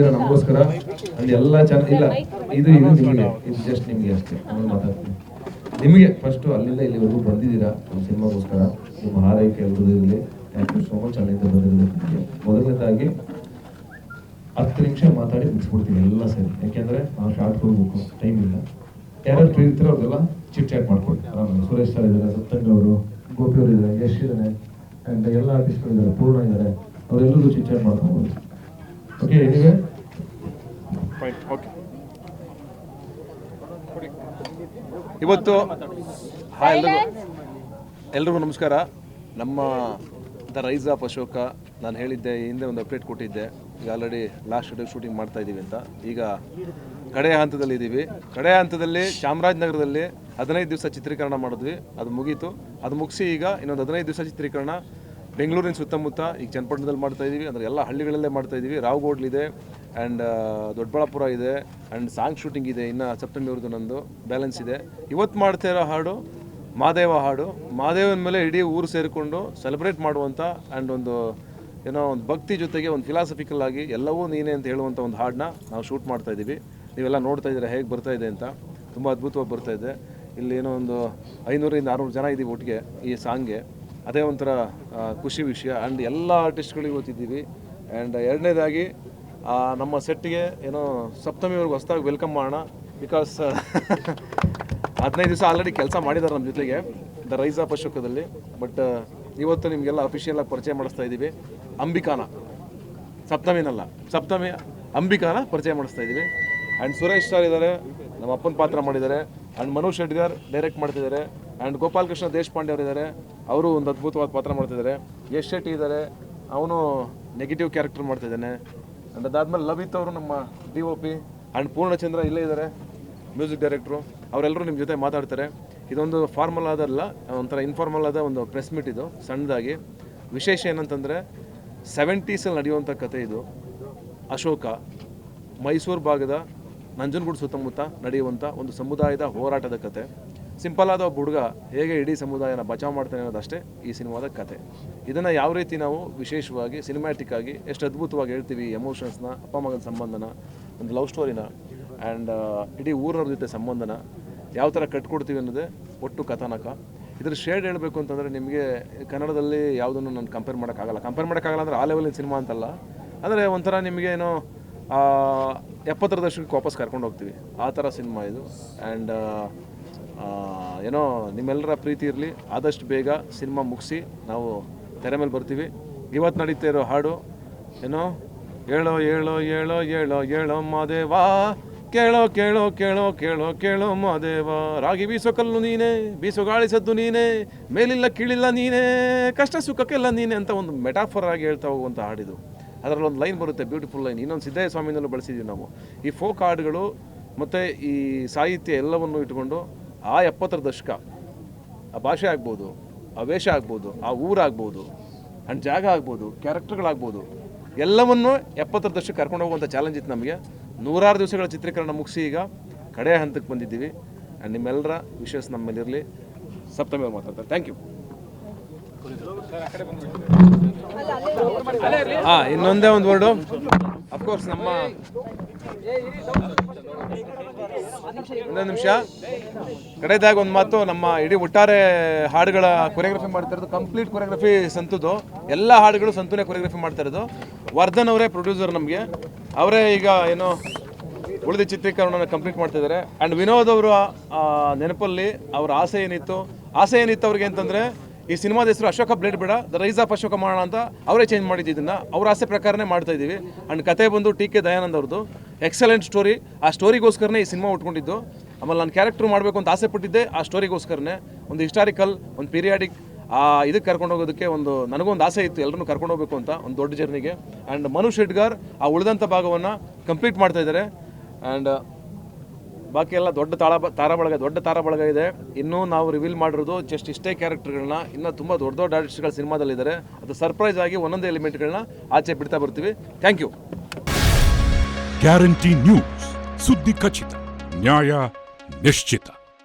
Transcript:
ನಮಗೋಸ್ಕರ ಅಲ್ಲಿ ಎಲ್ಲ ಇಲ್ಲ ಇದು ನಿಮಗೆ ಇದು ಜಸ್ಟ್ ನಿಮಗೆ ಅಷ್ಟೇ ನಾನು ಮಾತಾಡ್ತೀನಿ. ನಿಮಗೆ ಫಸ್ಟ್ ಅಲ್ಲಿಂದ ಇಲ್ಲಿವರೆಗೂ ಬಂದಿದ್ದೀರಾ ನಮ್ಮ ಸಿನಿಮಾಗೋಸ್ಕರ, ನಿಮ್ಮ ಹಾರೈಕೆ ಎಲ್ಲರೂ ಇರಲಿ. Thank you so much. ಅಲ್ಲಿಂದ ಬಂದಿರೋದಕ್ಕೆ ಮೊದಲನೇದಾಗಿ 10 ನಿಮಿಷ ಮಾತಾಡಿ ಮುಗಿಸ್ಬಿಡ್ತೀನಿ ಎಲ್ಲ ಸರಿ, ಯಾಕೆಂದರೆ ನಾವು ಶಾರ್ಟ್ ಹೋಗ್ಬೇಕು, ಟೈಮ್ ಇಲ್ಲ. ಯಾರು ಫ್ರೀ ಇರ್ತಾರೋ ಅವ್ರಿಗೆಲ್ಲ ಚಿಟ್ ಚಾಟ್ ಮಾಡ್ಕೊಳ್ಳಿ ಆರಾಮಾಗಿ. ಸುರೇಶ್ ಸರ್ ಇದ್ದಾರೆ, ಸತ್ತಂಗವರು, ಗೋಪಿ ಅವರು ಇದ್ದಾರೆ, ಯಶ್ ಇದ್ದಾನೆ, ಆ್ಯಂಡ್ ಎಲ್ಲ ಆರ್ಟಿಸ್ಟ್ಗಳು ಇದ್ದಾರೆ, ಪೂರ್ಣ ಇದ್ದಾರೆ, ಅವರೆಲ್ಲರೂ ಚಿಟ್ ಚಾಟ್ ಮಾಡ್ಕೊಂಡು ಓಕೆ. ಎನಿವೆ ಇವತ್ತು ಹಾಯ್ ಎಲ್ರಿಗೂ ನಮಸ್ಕಾರ. ನಮ್ಮ ದ ರೈಸ್ ಆಫ್ ಅಶೋಕ ನಾನು ಹೇಳಿದ್ದೆ, ಹಿಂದೆ ಒಂದು ಅಪ್ಡೇಟ್ ಕೊಟ್ಟಿದ್ದೆ. ಈಗ ಆಲ್ರೆಡಿ ಲಾಸ್ಟ್ ಡೇ ಶೂಟಿಂಗ್ ಮಾಡ್ತಾ ಇದ್ದೀವಿ ಅಂತ. ಈಗ ಕಡೆಯ ಹಂತದಲ್ಲಿ ಇದ್ದೀವಿ. ಕಡೆಯ ಹಂತದಲ್ಲಿ ಚಾಮರಾಜನಗರದಲ್ಲಿ 15 ದಿವಸ ಚಿತ್ರೀಕರಣ ಮಾಡಿದ್ವಿ, ಅದು ಮುಗೀತು. ಅದು ಮುಗಿಸಿ ಈಗ ಇನ್ನೊಂದು 15 ದಿವಸ ಚಿತ್ರೀಕರಣ ಬೆಂಗಳೂರಿನ ಸುತ್ತಮುತ್ತ, ಈಗ ಚನ್ನಪಟ್ಟಣದಲ್ಲಿ ಮಾಡ್ತಾಯಿದ್ದೀವಿ, ಅಂದರೆ ಎಲ್ಲ ಹಳ್ಳಿಗಳಲ್ಲೇ ಮಾಡ್ತಾಯಿದ್ದೀವಿ. ರಾವ್ಗೋಡ್ಲಿದೆ ಆ್ಯಂಡ್ ದೊಡ್ಡಬಳ್ಳಾಪುರ ಇದೆ ಆ್ಯಂಡ್ ಸಾಂಗ್ ಶೂಟಿಂಗ್ ಇದೆ. ಇನ್ನು ಸೆಪ್ಟೆಂಬರ್ದು ನಂದು ಬ್ಯಾಲೆನ್ಸ್ ಇದೆ. ಇವತ್ತು ಮಾಡ್ತಾ ಇರೋ ಹಾಡು ಮಾದೇವ ಹಾಡು. ಮಾದೇವನ ಮೇಲೆ ಇಡೀ ಊರು ಸೇರಿಕೊಂಡು ಸೆಲೆಬ್ರೇಟ್ ಮಾಡುವಂಥ ಆ್ಯಂಡ್ ಒಂದು ಏನೋ ಒಂದು ಭಕ್ತಿ ಜೊತೆಗೆ ಒಂದು ಫಿಲಾಸಫಿಕಲ್ ಆಗಿ ಎಲ್ಲವೂ ನೀನೇ ಅಂತ ಹೇಳುವಂಥ ಒಂದು ಹಾಡನ್ನ ನಾವು ಶೂಟ್ ಮಾಡ್ತಾಯಿದ್ದೀವಿ. ನೀವೆಲ್ಲ ನೋಡ್ತಾ ಇದ್ದೀರಾ ಹೇಗೆ ಬರ್ತಾಯಿದೆ ಅಂತ. ತುಂಬ ಅದ್ಭುತವಾಗಿ ಬರ್ತಾಯಿದೆ. ಇಲ್ಲಿ ಏನೋ ಒಂದು 500-600 ಜನ ಇದ್ದೀವಿ ಒಟ್ಟಿಗೆ ಈ ಸಾಂಗ್ಗೆ. ಅದೇ ಒಂಥರ ಖುಷಿ ವಿಷಯ. ಆ್ಯಂಡ್ ಎಲ್ಲ ಆರ್ಟಿಸ್ಟ್ಗಳಿಗೆ ಓದ್ತಿದ್ದೀವಿ. ಆ್ಯಂಡ್ ಎರಡನೇದಾಗಿ ನಮ್ಮ ಸೆಟ್ಗೆ ಏನೋ ಸಪ್ತಮಿವರೆಗೂ ಹೊಸದಾಗಿ ವೆಲ್ಕಮ್ ಮಾಡೋಣ. ಬಿಕಾಸ್ 15 ದಿವಸ ಆಲ್ರೆಡಿ ಕೆಲಸ ಮಾಡಿದ್ದಾರೆ ನಮ್ಮ ಜೊತೆಗೆ ದ ರೈಸ್ ಆಫ್ ಅಶೋಕದಲ್ಲಿ. ಬಟ್ ಇವತ್ತು ನಿಮಗೆಲ್ಲ ಅಫಿಷಿಯಲಾಗಿ ಪರಿಚಯ ಮಾಡಿಸ್ತಾ ಇದ್ದೀವಿ. ಅಂಬಿಕಾನ, ಸಪ್ತಮಿನಲ್ಲ, ಸಪ್ತಮಿ ಅಂಬಿಕಾನ ಪರಿಚಯ ಮಾಡಿಸ್ತಾ ಇದ್ದೀವಿ. ಆ್ಯಂಡ್ ಸುರೇಶ್ ಸರ್ ಇದ್ದಾರೆ, ನಮ್ಮ ಅಪ್ಪನ ಪಾತ್ರ ಮಾಡಿದ್ದಾರೆ. ಆ್ಯಂಡ್ ಮನೋಜ್ ಶೆಟ್ಗಾರ್ ಡೈರೆಕ್ಟ್ ಮಾಡ್ತಿದ್ದಾರೆ. ಆ್ಯಂಡ್ ಗೋಪಾಲಕೃಷ್ಣ ದೇಶಪಾಂಡೆ ಅವರಿದ್ದಾರೆ, ಅವರು ಒಂದು ಅದ್ಭುತವಾದ ಪಾತ್ರ ಮಾಡ್ತಿದ್ದಾರೆ. ಯಶ್ ಶೆಟ್ಟಿ ಇದ್ದಾರೆ, ಅವನು ನೆಗೆಟಿವ್ ಕ್ಯಾರೆಕ್ಟರ್ ಮಾಡ್ತಿದ್ದಾನೆ. ಆ್ಯಂಡ್ ಅದಾದಮೇಲೆ ಲವಿತ್ ಅವರು ನಮ್ಮ DOP. ಆ್ಯಂಡ್ ಪೂರ್ಣಚಂದ್ರ ಇಲ್ಲೇ ಇದ್ದಾರೆ, ಮ್ಯೂಸಿಕ್ ಡೈರೆಕ್ಟ್ರು. ಅವರೆಲ್ಲರೂ ನಿಮ್ಮ ಜೊತೆ ಮಾತಾಡ್ತಾರೆ. ಇದೊಂದು ಫಾರ್ಮಲ್ ಆದಲ್ಲ, ಒಂಥರ ಇನ್ಫಾರ್ಮಲ್ ಆದ ಒಂದು ಪ್ರೆಸ್ ಮೀಟ್ ಇದು, ಸಣ್ಣದಾಗಿ. ವಿಶೇಷ ಏನಂತಂದರೆ 70s ನಡೆಯುವಂಥ ಕತೆ ಇದು. ಅಶೋಕ ಮೈಸೂರು ಭಾಗದ ನಂಜನಗೂಡು ಸುತ್ತಮುತ್ತ ನಡೆಯುವಂಥ ಒಂದು ಸಮುದಾಯದ ಹೋರಾಟದ ಕತೆ. ಸಿಂಪಲ್ ಆದ ಒಬ್ಬ ಹುಡುಗ ಹೇಗೆ ಇಡೀ ಸಮುದಾಯನ ಬಚಾವ್ ಮಾಡ್ತಾನೆ ಅನ್ನೋದಷ್ಟೇ ಈ ಸಿನಿಮಾದ ಕತೆ. ಇದನ್ನು ಯಾವ ರೀತಿ ನಾವು ವಿಶೇಷವಾಗಿ ಸಿನಿಮ್ಯಾಟಿಕ್ ಆಗಿ ಎಷ್ಟು ಅದ್ಭುತವಾಗಿ ಹೇಳ್ತೀವಿ, ಎಮೋಷನ್ಸ್ನ, ಅಪ್ಪ ಮಗನ ಸಂಬಂಧನ, ಒಂದು ಲವ್ ಸ್ಟೋರಿನ ಆ್ಯಂಡ್ ಇಡೀ ಊರಿನವ್ರ ಜೊತೆ ಸಂಬಂಧನ ಯಾವ ಥರ ಕಟ್ಕೊಡ್ತೀವಿ ಅನ್ನೋದೇ ಒಟ್ಟು ಕಥಾನಕ. ಇದ್ರ ಶೇಡ್ ಹೇಳಬೇಕು ಅಂತಂದರೆ ನಿಮಗೆ ಕನ್ನಡದಲ್ಲಿ ಯಾವುದನ್ನು ನಾನು ಕಂಪೇರ್ ಮಾಡೋಕ್ಕಾಗಲ್ಲ ಅಂದರೆ ಆ ಲೆವೆಲಿನ ಸಿನಿಮಾ ಅಂತಲ್ಲ. ಅಂದರೆ ಒಂಥರ ನಿಮಗೆ ಏನೋ 70ರ ದಶಕಕ್ಕೆ ವಾಪಸ್ ಕರ್ಕೊಂಡು ಹೋಗ್ತೀವಿ, ಆ ಥರ ಸಿನಿಮಾ ಇದು. ಆ್ಯಂಡ್ ಏನೋ ನಿಮ್ಮೆಲ್ಲರ ಪ್ರೀತಿ ಇರಲಿ. ಆದಷ್ಟು ಬೇಗ ಸಿನಿಮಾ ಮುಗಿಸಿ ನಾವು ತೆರೆ ಮೇಲೆ ಬರ್ತೀವಿ. ಇವತ್ತು ನಡೀತಾ ಇರೋ ಹಾಡು ಏನೋ ಏಳೋ ಏಳೋ ಏಳೋ ಏಳೋ ಏಳೋ ಮಾದೇವಾ, ಕೇಳೋ ಕೇಳೋ ಕೇಳೋ ಕೇಳೋ ಕೇಳೋ ಮಾದೇವ, ರಾಗಿ ಬೀಸೋ ಕಲ್ಲು ನೀನೇ, ಬೀಸೋ ಗಾಳಿ ಸದ್ದು ನೀನೇ, ಮೇಲಿಲ್ಲ ಕೀಳಿಲ್ಲ ನೀನೇ, ಕಷ್ಟ ಸುಖಕ್ಕೆಲ್ಲ ನೀನೇ ಅಂತ ಒಂದು ಮೆಟಾಫರ್ ಆಗಿ ಹೇಳ್ತಾ ಹೋಗುವಂಥ ಹಾಡಿದು. ಅದರಲ್ಲಿ ಒಂದು ಲೈನ್ ಬರುತ್ತೆ, ಬ್ಯೂಟಿಫುಲ್ ಲೈನ್. ಇನ್ನೊಂದು ಸಿದ್ದಯ್ಯ ಸ್ವಾಮಿನಲ್ಲೂ ಬಳಸಿದ್ದೀವಿ ನಾವು. ಈ ಫೋಕ್ ಹಾಡುಗಳು ಮತ್ತು ಈ ಸಾಹಿತ್ಯ ಎಲ್ಲವನ್ನು ಇಟ್ಕೊಂಡು ಆ 70ರ ದಶಕ, ಆ ಭಾಷೆ ಆಗ್ಬೋದು, ಆ ವೇಷ ಆಗ್ಬೋದು, ಆ ಊರಾಗ್ಬೋದು, ಆ್ಯಂಡ್ ಜಾಗ ಆಗ್ಬೋದು, ಕ್ಯಾರೆಕ್ಟರ್ಗಳಾಗ್ಬೋದು, ಎಲ್ಲವನ್ನು 70ರ ದಶಕ ಕರ್ಕೊಂಡು ಹೋಗುವಂಥ ಚಾಲೆಂಜ್ ಇತ್ತು ನಮಗೆ. 106 ದಿವಸಗಳ ಚಿತ್ರೀಕರಣ ಮುಗಿಸಿ ಈಗ ಕಡೆಯ ಹಂತಕ್ಕೆ ಬಂದಿದ್ದೀವಿ. ಆ್ಯಂಡ್ ನಿಮ್ಮೆಲ್ಲರ ವಿಶೇಷ ನಮ್ಮ ಮೇಲೆ ಇರಲಿ. ಸಪ್ತಮಿ ಮಾತಾಡ್ತಾರೆ. Thank you. ಇನ್ನೊಂದೇ ಒಂದು ವರ್ಡು, ಅಫ್ಕೋರ್ಸ್ ನಮ್ಮ ಇನ್ನೊಂದು ನಿಮಿಷ ಕಡೆದಾಗಿ ಒಂದು ಮಾತು. ನಮ್ಮ ಇಡೀ ಒಟ್ಟಾರೆ ಹಾಡುಗಳ ಕೊರಿಯೋಗ್ರಫಿ ಮಾಡ್ತಾ ಇರೋದು, ಕಂಪ್ಲೀಟ್ ಕೊರಿಯೋಗ್ರಫಿ ಸಂತುದು. ಎಲ್ಲ ಹಾಡುಗಳು ಸಂತೂನೇ ಕೊರಿಯೋಗ್ರಫಿ ಮಾಡ್ತಾ ಇರೋದು. ವರ್ಧನ್ ಅವರೇ ಪ್ರೊಡ್ಯೂಸರ್ ನಮಗೆ. ಅವರೇ ಈಗ ಏನೋ ಉಳಿದ ಚಿತ್ರೀಕರಣವನ್ನು ಕಂಪ್ಲೀಟ್ ಮಾಡ್ತಿದ್ದಾರೆ. ಆ್ಯಂಡ್ ವಿನೋದ್ ಅವರು ನೆನಪಲ್ಲಿ ಅವರ ಆಸೆ ಏನಿತ್ತು ಅವ್ರಿಗೆ ಅಂತಂದರೆ, ಈ ಸಿನಿಮಾದ ಹೆಸರು ಅಶೋಕ ಬ್ಲೇಡ್ ಬೇಡ, ದ ರೈಸ್ ಆಫ್ ಅಶೋಕ ಮಾಡೋಣ ಅಂತ ಅವರೇ ಚೇಂಜ್ ಮಾಡಿದ್ದು. ಇದನ್ನು ಅವ್ರ ಆಸೆ ಪ್ರಕಾರನೇ ಮಾಡ್ತಾಯಿದ್ದೀವಿ. ಆ್ಯಂಡ್ ಕತೆ ಬಂದು TK ದಯಾನಂದ್ ಅವ್ರದ್ದು. Excellent story. ಆ ಸ್ಟೋರಿಗೋಸ್ಕರನೇ ಈ ಸಿನಿಮಾ ಉಟ್ಕೊಂಡಿದ್ದು. ಆಮೇಲೆ ನಾನು ಕ್ಯಾರೆಕ್ಟರ್ ಮಾಡಬೇಕು ಅಂತ ಆಸೆ ಪಟ್ಟಿದ್ದೆ ಆ ಸ್ಟೋರಿಗೋಸ್ಕರನೇ. ಒಂದು ಹಿಸ್ಟಾರಿಕಲ್, ಒಂದು ಪೀರಿಯಾಡಿಕ್ ಇದಕ್ಕೆ ಕರ್ಕೊಂಡು ಹೋಗೋದಕ್ಕೆ ನನಗೊಂದು ಆಸೆ ಇತ್ತು, ಎಲ್ಲರೂ ಕರ್ಕೊಂಡು ಹೋಗಬೇಕು ಅಂತ ಒಂದು ದೊಡ್ಡ ಜರ್ನಿಗೆ. ಆ್ಯಂಡ್ ಮನೋಜ್ ಶೆಟ್ಗಾರ್ ಆ ಉಳಿದಂಥ ಭಾಗವನ್ನು ಕಂಪ್ಲೀಟ್ ಮಾಡ್ತಾಯಿದ್ದಾರೆ. ಆ್ಯಂಡ್ ಬಾಕಿ ಎಲ್ಲ ದೊಡ್ಡ ತಾರ ಬಳಗ ಇದೆ. ಇನ್ನೂ ನಾವು ರಿವೀಲ್ ಮಾಡಿರೋದು ಜಸ್ಟ್ ಇಷ್ಟೇ ಕ್ಯಾರೆಕ್ಟರ್ಗಳನ್ನ. ಇನ್ನೂ ತುಂಬ ದೊಡ್ಡ ಆರ್ಟಿಸ್ಟ್ಗಳು ಸಿನಿಮಾದಲ್ಲಿದ್ದಾರೆ. ಅದು ಸರ್ಪ್ರೈಸ್ ಆಗಿ ಒಂದೊಂದೇ ಎಲಿಮೆಂಟ್ಗಳನ್ನ ಆಚೆ ಬಿಡ್ತಾ ಬರ್ತೀವಿ. Thank you. ಗ್ಯಾರಂಟಿ ನ್ಯೂಸ್, ಸುದ್ದಿ ಖಚಿತ, ನ್ಯಾಯ ನಿಶ್ಚಿತ.